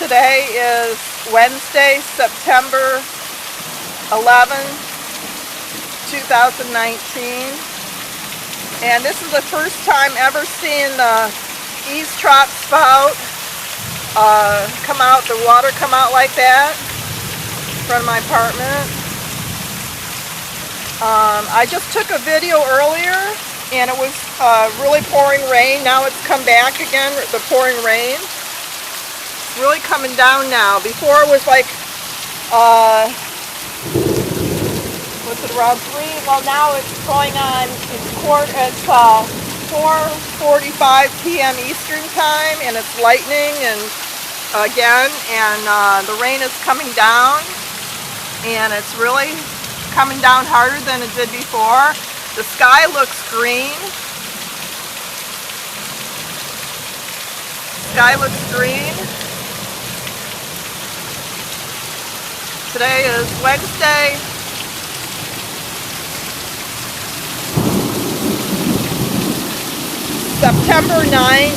Today is Wednesday, September 11, 2019, and this is the first time ever seeing the eavesdrop spout come out, the water come out like that in front of my apartment. I just took a video earlier and it was really pouring rain. Now it's come back again, the pouring rain. It's really coming down now. Before it was like, was it around 3? Well, now it's going on, it's 4:45 p.m. Eastern time, and it's lightning and again, and the rain is coming down, and it's really coming down harder than it did before. The sky looks green. Sky looks green. Today is Wednesday, September 11,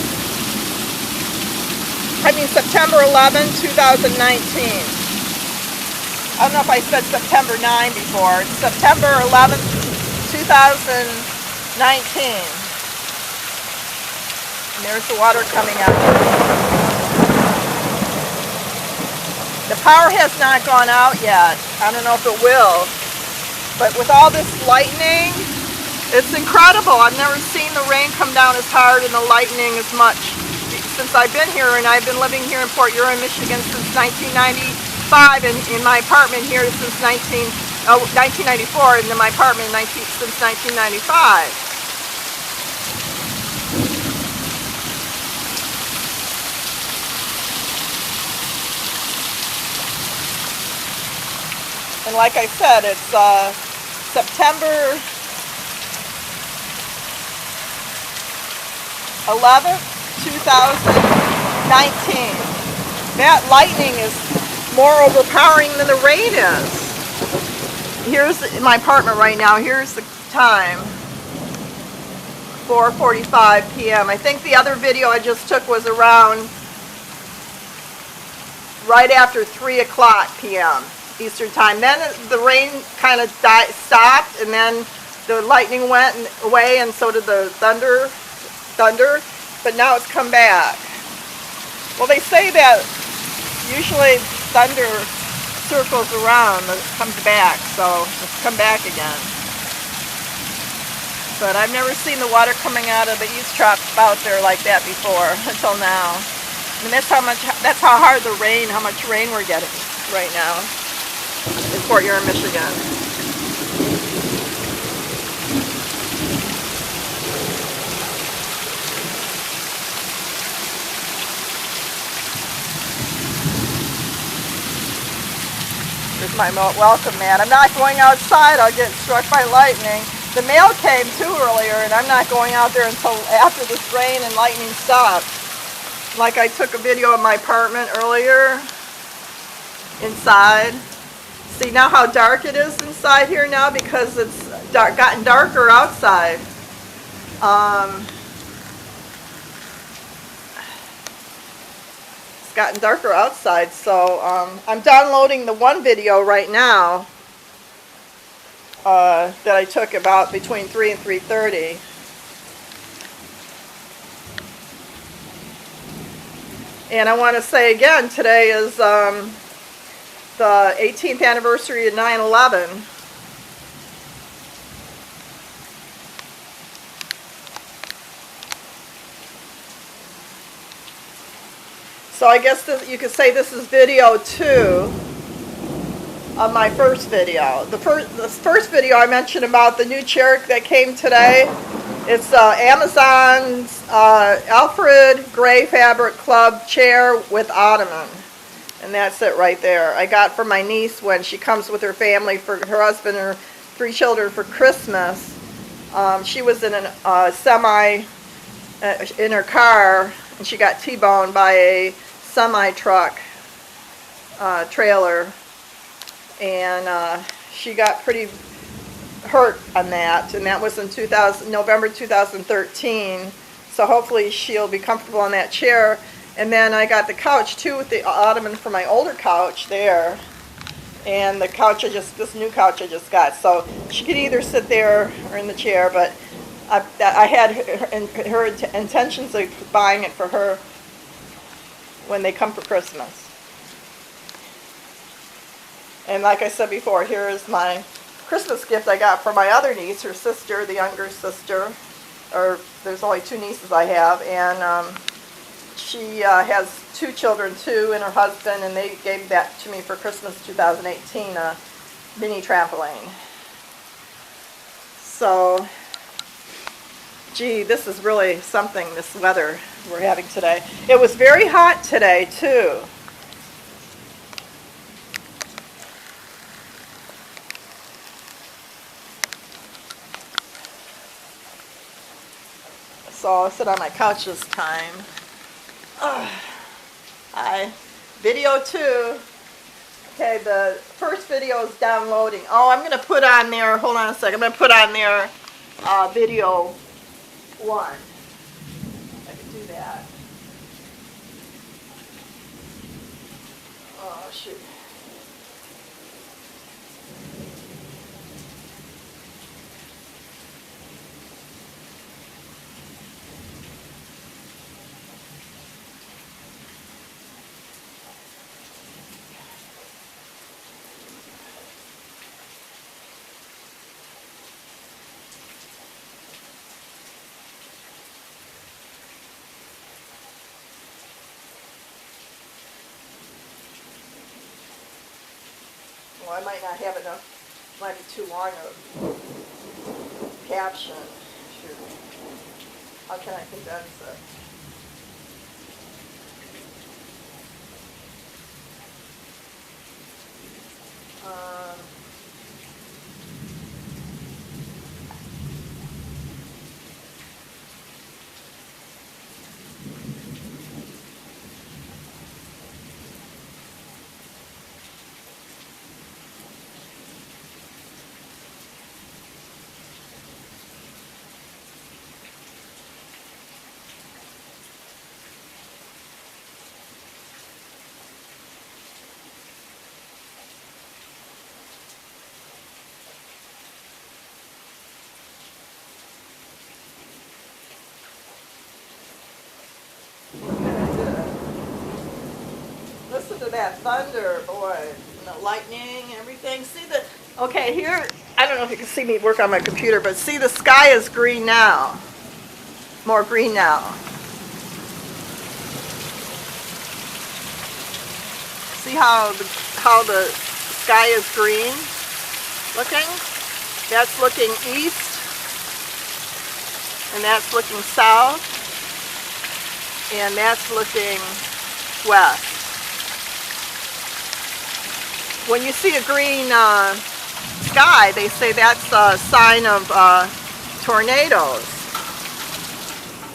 2019. I don't know if I said September 9 before. It's September 11th, 2019. And there's the water coming out. The power has not gone out yet. I don't know if it will. But with all this lightning, it's incredible. I've never seen the rain come down as hard and the lightning as much since I've been here, and I've been living here in Fort Erie, Michigan since 1995, and in my apartment here since 1994, and in my apartment since 1995. And like I said, it's September 11th, 2019. That lightning is more overpowering than the rain is. Here's my apartment right now. Here's the time, 4:45 p.m. I think the other video I just took was around right after 3 o'clock p.m. Eastern time. Then the rain kind of stopped, and then the lightning went away, and so did the thunder, but now it's come back. Well, they say that usually thunder circles around and comes back, so it's come back again. But I've never seen the water coming out of the eavesdrop spout there like that before until now. And that's how hard the rain, how much rain we're getting right now in Fort Erie, Michigan. Here's my welcome mat. I'm not going outside. I'll get struck by lightning. The mail came too earlier, and I'm not going out there until after this rain and lightning stops. Like I took a video of my apartment earlier inside. See now how dark it is inside here now because it's gotten darker outside. It's gotten darker outside, so I'm downloading the one video right now that I took about between 3 and 3:30. And I want to say again, today is the 18th anniversary of 9/11. So I guess you could say this is video 2 of my first video. The first video I mentioned about the new chair that came today. It's Amazon's Alfred gray fabric club chair with Ottoman. And that's it right there. I got for my niece when she comes with her family, for her husband and her 3 children for Christmas. She was in a semi in her car, and she got T-boned by a semi-truck trailer, and she got pretty hurt on that, and that was in November 2013. So hopefully she'll be comfortable in that chair. And then I got the couch too with the Ottoman for my older couch there. And the couch this new couch I just got. So she could either sit there or in the chair, but I had her intentions of buying it for her when they come for Christmas. And like I said before, here is my Christmas gift I got for my other niece, her sister, the younger sister. Or there's only 2 nieces I have, and she has 2 children too, and her husband, and they gave that to me for Christmas 2018, a mini trampoline. So, gee, this is really something, this weather we're having today. It was very hot today too. So I'll sit on my couch this time. Hi. Video 2. Okay, the first video is downloading. Oh, I'm going to put on there, hold on a second, I'm going to put on there video 1. I can do that. Oh, shoot. Well, I might not have enough, might be too long of caption. Shoot. How can I condense it? Listen to that thunder, boy, and the lightning and everything. See the, okay, here, I don't know if you can see me work on my computer, but see the sky is green now. More green now. See how the sky is green looking? That's looking east, and that's looking south, and that's looking west. When you see a green sky, they say that's a sign of tornadoes.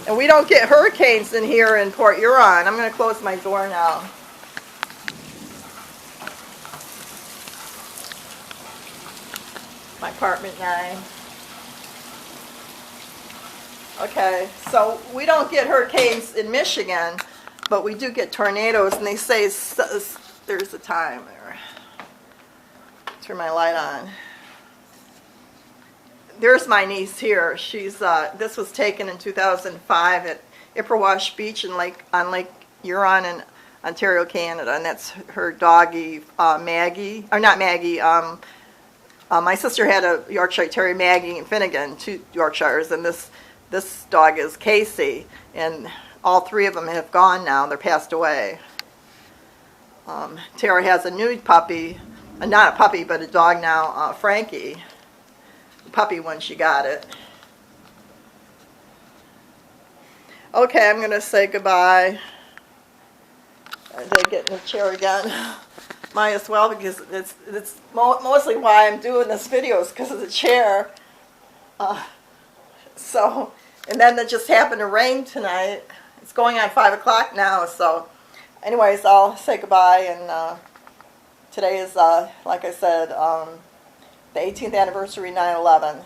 And we don't get hurricanes in here in Port Huron. I'm going to close my door now. My apartment 9. Okay, so we don't get hurricanes in Michigan, but we do get tornadoes, and they say there's a time there. Turn my light on. There's my niece here. She's this was taken in 2005 at Ipperwash Beach on Lake Huron in Ontario, Canada, and that's her doggie Maggie, or not Maggie. My sister had a Yorkshire Terrier, Maggie and Finnegan, 2 Yorkshires, and this dog is Casey, and all 3 of them have gone now. They're passed away. Tara has a new puppy. Not a puppy, but a dog now, Frankie. The puppy when she got it. Okay, I'm going to say goodbye. I did get in the chair again. Might as well, because it's mostly why I'm doing this video is because of the chair. And then it just happened to rain tonight. It's going on 5 o'clock now, so anyways, I'll say goodbye, and today is, like I said, the 18th anniversary 9/11.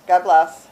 God bless.